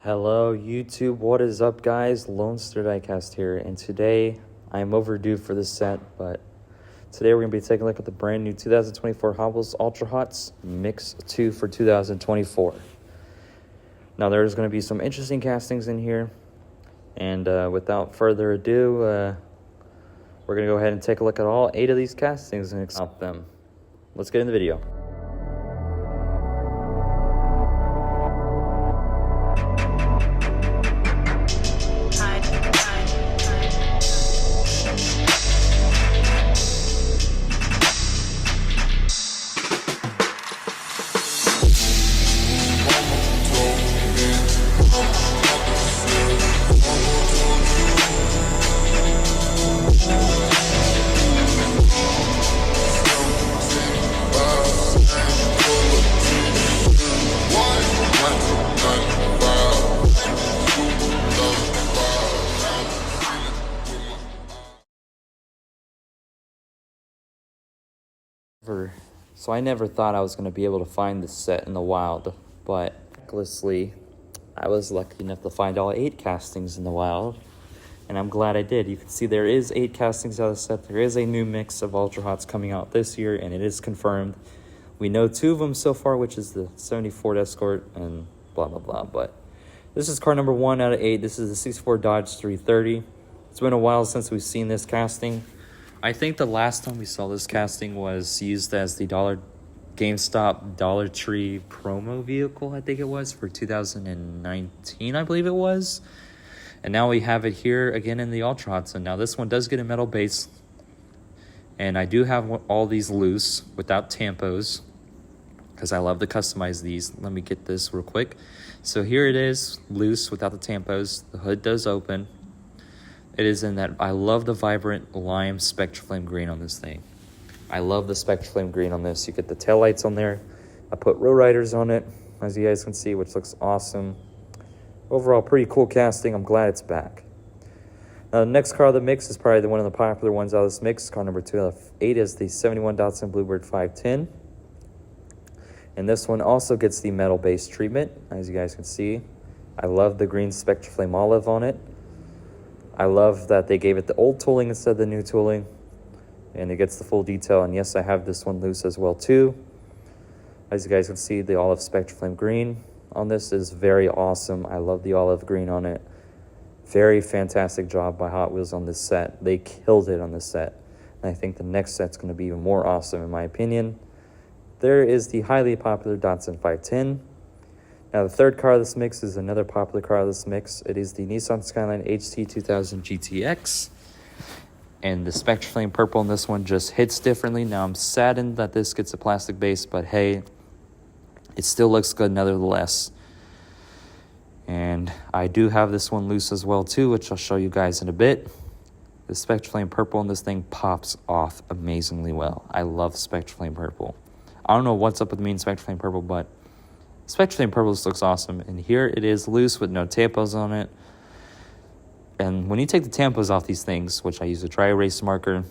Hello YouTube, what is up guys? Lone Star Diecast here, and today I am overdue for this set, but today we're going to be taking a look at the brand new 2024 Hobbles Ultra Hots Mix 2 for 2024. Now there's going to be some interesting castings in here, and without further ado, we're going to go ahead and take a look at all 8 of these castings and count them. Let's get in the video. So I never thought I was going to be able to find this set in the wild, but miraculously, I was lucky enough to find all 8 castings in the wild, and I'm glad I did. You can see there is 8 castings out of the set. There is a new mix of Ultra Hots coming out this year, and it is confirmed. We know 2 of them so far, which is the 70 Ford Escort and blah, blah, blah, but this is car number 1 out of 8. This is the 64 Dodge 330. It's been a while since we've seen this casting. I think the last time we saw this casting was used as the GameStop Dollar Tree promo vehicle, I think it was, for 2019, I believe it was. And now we have it here again in the Ultra Hots. And now this one does get a metal base. And I do have all these loose without tampos, because I love to customize these. Let me get this real quick. So here it is, loose without the tampos. The hood does open. It is in that, I love the vibrant lime Spectraflame green on this thing. I love the Spectraflame green on this. You get the taillights on there. I put row riders on it, as you guys can see, which looks awesome. Overall, pretty cool casting. I'm glad it's back. Now, the next car of the mix is probably one of the popular ones out of this mix. Car number 2 out of 8 is the 71 Datsun Bluebird 510. And this one also gets the metal base treatment, as you guys can see. I love the green Spectraflame olive on it. I love that they gave it the old tooling instead of the new tooling, and it gets the full detail. And yes, I have this one loose as well too. As you guys can see, the olive Spectraflame green on this is very awesome. I love the olive green on it. Very fantastic job by Hot Wheels on this set. They killed it on this set, and I think the next set's going to be even more awesome in my opinion. There is the highly popular Datsun 510. Now, the third car of this mix is another popular car of this mix. It is the Nissan Skyline HT 2000 GTX. And the Spectraflame purple in this one just hits differently. Now, I'm saddened that this gets a plastic base, but hey, it still looks good nevertheless. And I do have this one loose as well too, which I'll show you guys in a bit. The Spectraflame purple in this thing pops off amazingly well. I love Spectraflame purple. I don't know what's up with me and Spectraflame purple, but Spectraflame purple looks awesome. And here it is loose with no tampos on it. And when you take the tampos off these things, which I use a dry erase marker,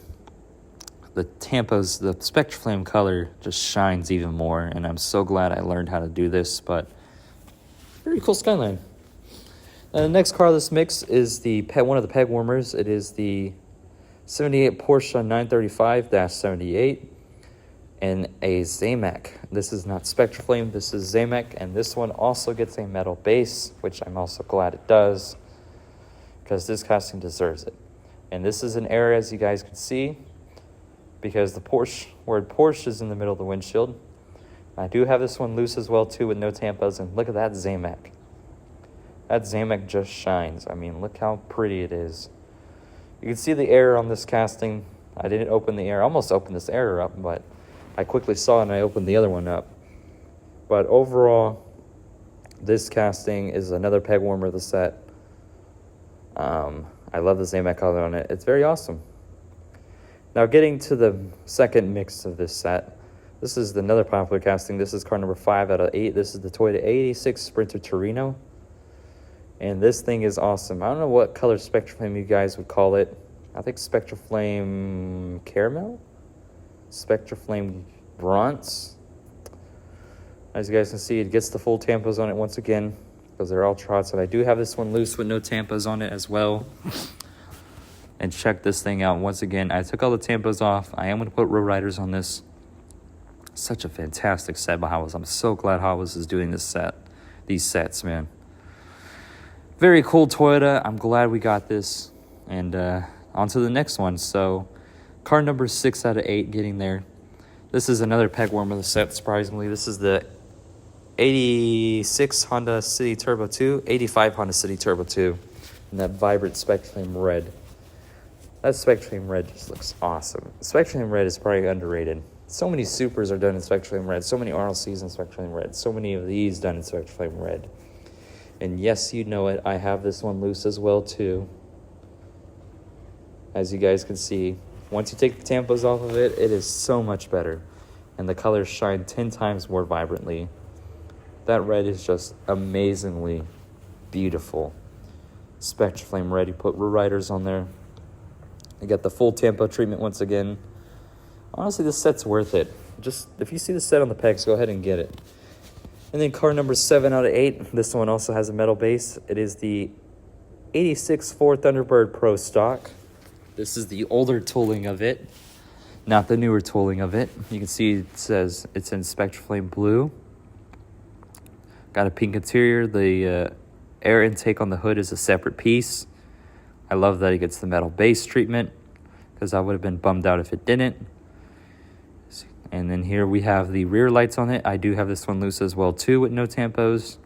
the tampos, the Spectraflame color just shines even more. And I'm so glad I learned how to do this, but very cool Skyline. Now, the next car of this mix is one of the peg warmers. It is the 78 Porsche 935-78. And a Zamac. This is not Spectraflame, this is Zamac, and this one also gets a metal base, which I'm also glad it does, because this casting deserves it. And this is an error, as you guys can see, because the word Porsche is in the middle of the windshield. I do have this one loose as well too, with no tampos, and look at that Zamac. That Zamac just shines. I mean, look how pretty it is. You can see the error on this casting. I didn't open the error, I almost opened this error up, but I quickly saw it and I opened the other one up. But overall, this casting is another peg warmer of the set. I love the Zamac color on it. It's very awesome. Now, getting to the second mix of this set, this is another popular casting. This is car number 5 out of 8. This is the Toyota 86 Sprinter Trueno. And this thing is awesome. I don't know what color Spectraflame you guys would call it. I think Spectraflame Caramel? Spectraflame Bronze. As you guys can see, it gets the full tampos on it once again. because they're all trots. And I do have this one loose with no tampos on it as well. And check this thing out. Once again, I took all the tampos off. I am going to put row riders on this. Such a fantastic set by Hot Wheels. I'm so glad Hot Wheels is doing this set. These sets, man. Very cool Toyota. I'm glad we got this. And on to the next one. So, car number 6 out of 8 getting there. This is another peg warmer of the set, surprisingly. This is the 86 Honda City Turbo 2, 85 Honda City Turbo 2, and that vibrant Spectraflame red. That Spectraflame red just looks awesome. Spectraflame red is probably underrated. So many Supers are done in Spectraflame red, so many RLCs in Spectraflame red, so many of these done in Spectraflame red. And yes, you know it, I have this one loose as well too. As you guys can see, once you take the tampos off of it, it is so much better. And the colors shine 10 times more vibrantly. That red is just amazingly beautiful. Spectraflame red, you put row riders on there. You got the full tampo treatment once again. Honestly, this set's worth it. Just, if you see the set on the pegs, go ahead and get it. And then car number 7 out of 8. This one also has a metal base. It is the 86 Ford Thunderbird Pro Stock. This is the older tooling of it, not the newer tooling of it. You can see it says it's in Spectraflame blue. Got a pink interior. The air intake on the hood is a separate piece. I love that it gets the metal base treatment, because I would have been bummed out if it didn't. And then here we have the rear lights on it. I do have this one loose as well too with no tampos.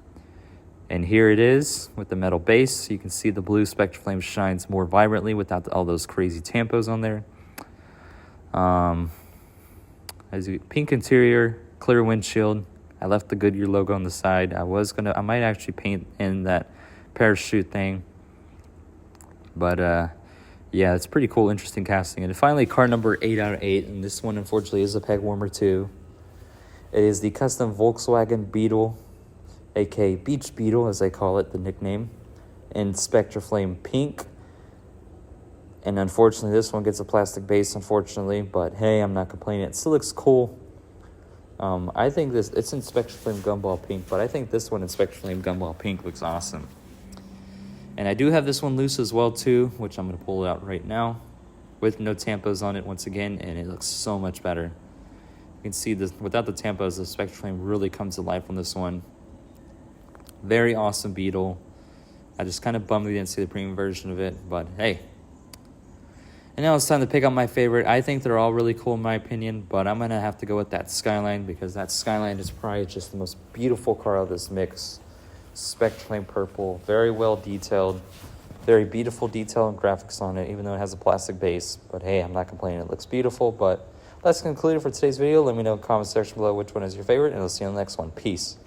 And here it is with the metal base. You can see the blue Spectraflame shines more vibrantly without all those crazy tampos on there. Pink interior, clear windshield. I left the Goodyear logo on the side. I might actually paint in that parachute thing. But yeah, it's pretty cool, interesting casting. And finally, car number 8 out of 8. And this one, unfortunately, is a peg warmer too. It is the custom Volkswagen Beetle, aka Beach Beetle, as they call it, the nickname, in Spectraflame pink. And unfortunately, this one gets a plastic base, unfortunately. But hey, I'm not complaining. It still looks cool. I think it's in Spectraflame Gumball pink, but I think this one in Spectraflame Gumball pink looks awesome. And I do have this one loose as well too, which I'm going to pull it out right now, with no tampos on it once again, and it looks so much better. You can see this without the tampos, the Spectraflame really comes to life on this one. Very awesome Beetle. I just kind of bummed we didn't see the premium version of it, but hey. And now it's time to pick out my favorite. I think they're all really cool in my opinion, but I'm going to have to go with that Skyline, because that Skyline is probably just the most beautiful car of this mix. Spectraflame purple, very well detailed, very beautiful detail and graphics on it, even though it has a plastic base. But hey, I'm not complaining, it looks beautiful. But that's concluded for today's video. Let me know in the comment section below which one is your favorite, and I'll see you on the next one. Peace.